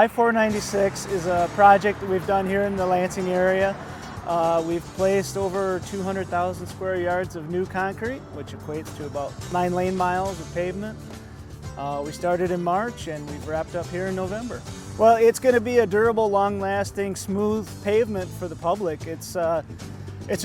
I-496 is a project that we've done here in the Lansing area. We've placed over 200,000 square yards of new concrete, which equates to about 9 lane miles of pavement. We started in March and we've wrapped up here in November. Well, it's going to be a durable, long-lasting, smooth pavement for the public. It's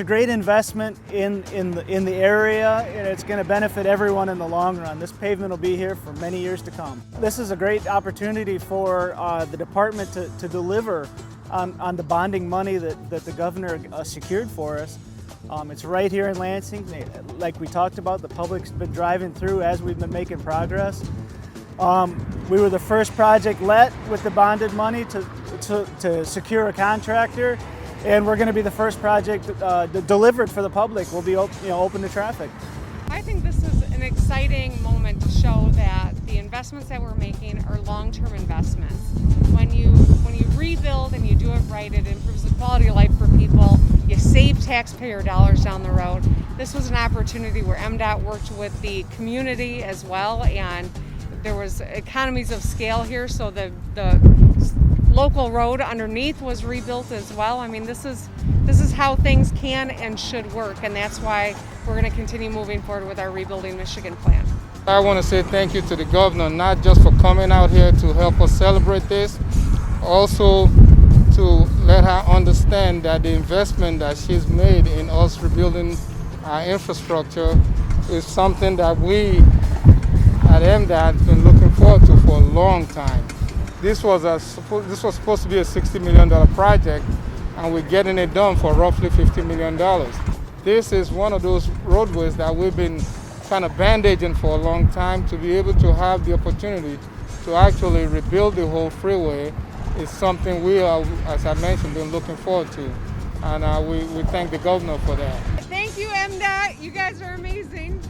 a great investment in the area, and it's going to benefit everyone in the long run. This pavement will be here for many years to come. This is a great opportunity for the department to deliver on the bonding money that the governor secured for us. It's right here in Lansing. Like we talked about, the public's been driving through as we've been making progress. We were the first project let with the bonded money to secure a contractor, and we're going to be the first project delivered for the public. We'll be open to traffic. I think this is an exciting moment to show that the investments that we're making are long-term investments. When you rebuild and you do it right, it improves the quality of life for people. You save taxpayer dollars down the road. This was an opportunity where MDOT worked with the community as well, and there was economies of scale here, so the local road underneath was rebuilt as well. I mean, this is how things can and should work, and that's why we're going to continue moving forward with our Rebuilding Michigan plan. I want to say thank you to the governor, not just for coming out here to help us celebrate this, also to let her understand that the investment that she's made in us rebuilding our infrastructure is something that we at MDOT have been looking forward to for a long time. This was supposed to be a $60 million project, and we're getting it done for roughly $50 million. This is one of those roadways that we've been kind of bandaging for a long time. To be able to have the opportunity to actually rebuild the whole freeway is something we are, as I mentioned, been looking forward to. And we thank the governor for that. Thank you, MDOT. You guys are amazing.